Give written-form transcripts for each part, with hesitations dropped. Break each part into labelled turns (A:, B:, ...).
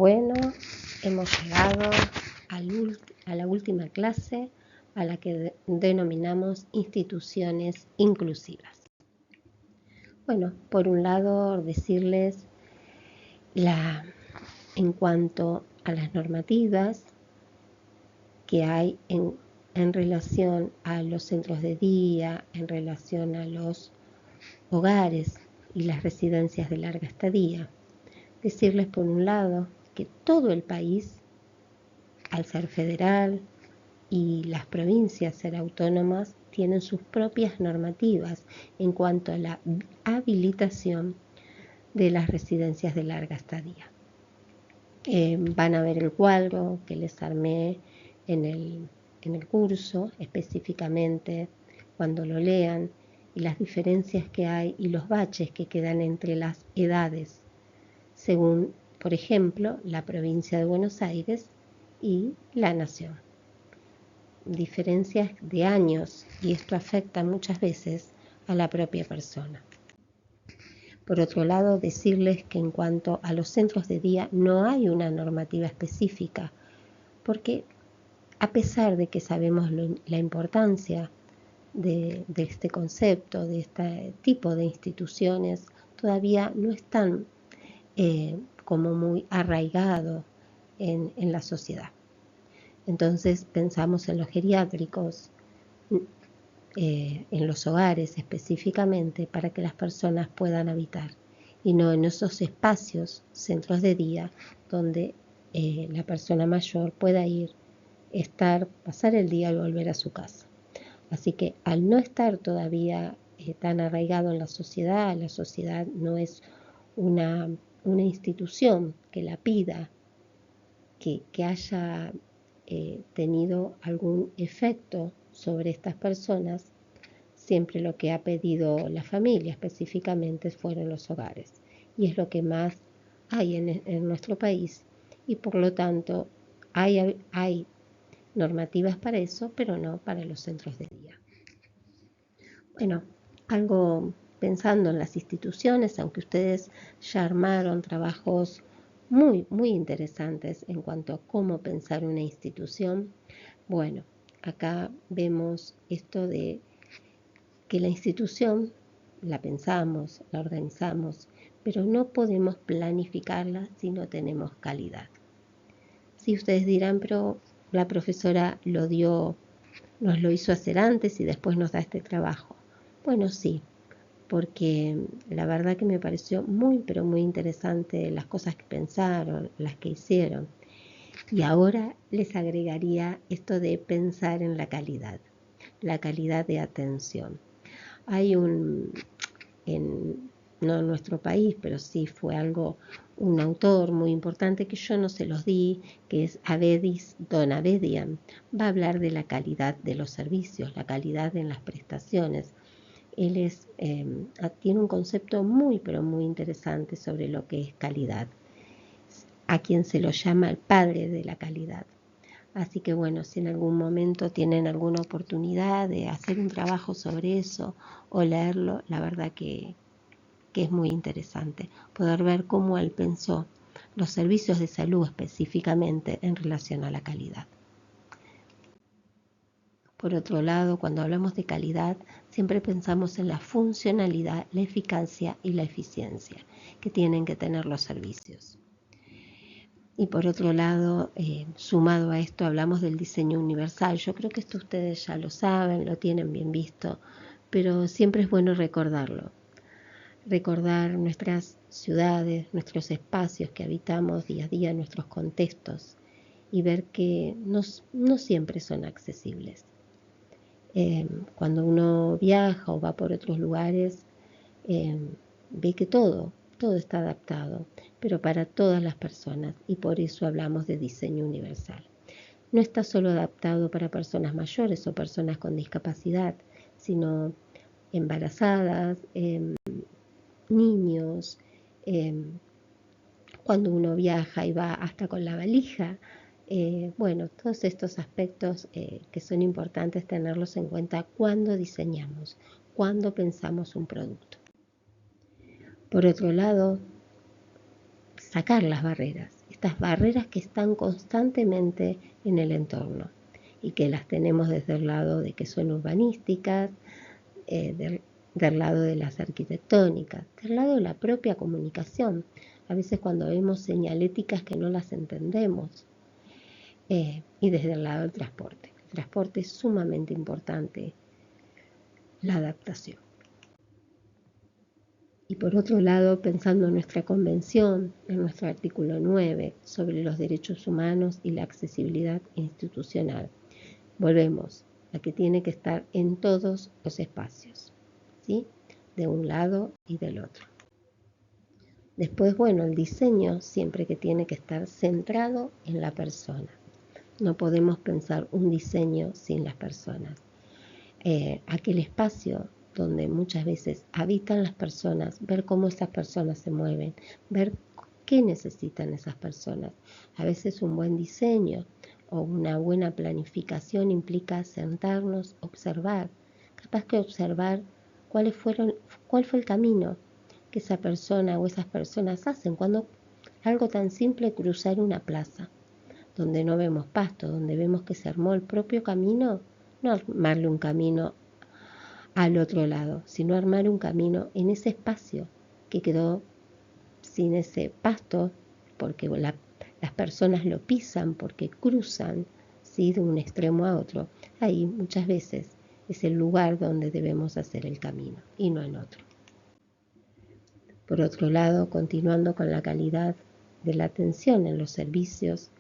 A: Bueno, hemos llegado a la última clase, a la que denominamos instituciones inclusivas. Bueno, por un lado decirles en cuanto a las normativas que hay en relación a los centros de día, en relación a los hogares y las residencias de larga estadía. Decirles por un lado que todo el país, al ser federal y las provincias ser autónomas, tienen sus propias normativas en cuanto a la habilitación de las residencias de larga estadía. Van a ver el cuadro que les armé en el curso, específicamente cuando lo lean, y las diferencias que hay y los baches que quedan entre las edades, según, por ejemplo, la provincia de Buenos Aires y la nación. Diferencias de años, y esto afecta muchas veces a la propia persona. Por otro lado, decirles que en cuanto a los centros de día no hay una normativa específica, porque a pesar de que sabemos la importancia de este concepto, de este tipo de instituciones, todavía no están como muy arraigado en la sociedad. Entonces pensamos en los geriátricos, en los hogares específicamente, para que las personas puedan habitar, y no en esos espacios, centros de día, donde la persona mayor pueda ir, estar, pasar el día y volver a su casa. Así que al no estar todavía tan arraigado en la sociedad no es una institución que la pida, que haya tenido algún efecto sobre estas personas. Siempre lo que ha pedido la familia específicamente fueron los hogares, y es lo que más hay en nuestro país, y por lo tanto hay normativas para eso, pero no para los centros de día. Bueno, algo pensando en las instituciones, aunque ustedes ya armaron trabajos muy interesantes en cuanto a cómo pensar una institución. Bueno, acá vemos esto de que la institución la pensamos, la organizamos, pero no podemos planificarla si no tenemos calidad. Si ustedes dirán, pero la profesora nos lo hizo hacer antes y después nos da este trabajo. Bueno, sí, porque la verdad que me pareció pero muy interesante las cosas que pensaron, las que hicieron. Y ahora les agregaría esto de pensar en la calidad de atención. Hay no en nuestro país, pero sí fue un autor muy importante que yo no se los di, que es Avedis Donabedian. Va a hablar de la calidad de los servicios, la calidad en las prestaciones. Él tiene un concepto pero muy interesante sobre lo que es calidad, a quien se lo llama el padre de la calidad. Así que bueno, si en algún momento tienen alguna oportunidad de hacer un trabajo sobre eso o leerlo, la verdad que es muy interesante poder ver cómo él pensó los servicios de salud específicamente en relación a la calidad. Por otro lado, cuando hablamos de calidad, siempre pensamos en la funcionalidad, la eficacia y la eficiencia que tienen que tener los servicios. Y por otro lado, sumado a esto, hablamos del diseño universal. Yo creo que esto ustedes ya lo saben, lo tienen bien visto, pero siempre es bueno recordarlo. Recordar nuestras ciudades, nuestros espacios que habitamos día a día, nuestros contextos, y ver que no siempre son accesibles. Cuando uno viaja o va por otros lugares, ve que todo está adaptado, pero para todas las personas, y por eso hablamos de diseño universal. No está solo adaptado para personas mayores o personas con discapacidad, sino embarazadas, niños, cuando uno viaja y va hasta con la valija. Bueno, todos estos aspectos que son importantes tenerlos en cuenta cuando diseñamos, cuando pensamos un producto. Por otro lado, sacar las barreras. estas barreras que están constantemente en el entorno y que las tenemos desde el lado de que son urbanísticas, del lado de las arquitectónicas, del lado de la propia comunicación. A veces cuando vemos señaléticas que no las entendemos. Y desde el lado del transporte. El transporte es sumamente importante, la adaptación. Y por otro lado, pensando en nuestra convención, en nuestro artículo 9, sobre los derechos humanos y la accesibilidad institucional, volvemos a que tiene que estar en todos los espacios, ¿sí? De un lado y del otro. Después, bueno, el diseño siempre que tiene que estar centrado en la persona. No podemos pensar un diseño sin las personas. Aquel espacio donde muchas veces habitan las personas, ver cómo esas personas se mueven, ver qué necesitan esas personas. A veces un buen diseño o una buena planificación implica sentarnos, observar, capaz que observar cuál fue el camino que esa persona o esas personas hacen cuando algo tan simple cruzar una plaza donde no vemos pasto, donde vemos que se armó el propio camino, no armarle un camino al otro lado, sino armar un camino en ese espacio que quedó sin ese pasto, porque las personas lo pisan, porque cruzan, ¿sí?, de un extremo a otro. Ahí muchas veces es el lugar donde debemos hacer el camino y no en otro. Por otro lado, continuando con la calidad de la atención en los servicios,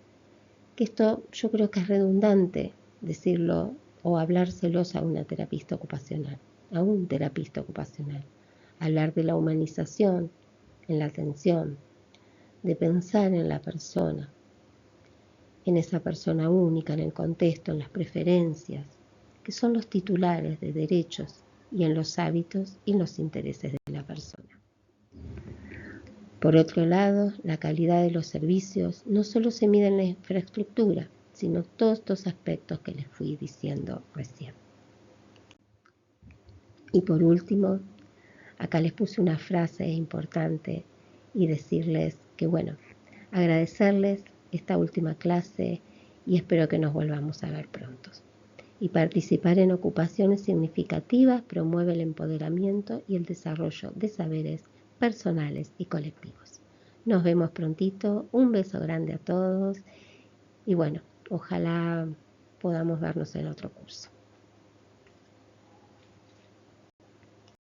A: que esto yo creo que es redundante decirlo o hablárselos a una terapista ocupacional, a un terapista ocupacional. Hablar de la humanización en la atención, de pensar en la persona, en esa persona única, en el contexto, en las preferencias, que son los titulares de derechos, y en los hábitos y los intereses de la persona. Por otro lado, la calidad de los servicios no solo se mide en la infraestructura, sino todos estos aspectos que les fui diciendo recién. Y por último, acá les puse una frase importante y decirles que, bueno, agradecerles esta última clase y espero que nos volvamos a ver pronto. Y participar en ocupaciones significativas promueve el empoderamiento y el desarrollo de saberes personales y colectivos. Nos vemos prontito, un beso grande a todos y bueno, ojalá podamos vernos en otro curso.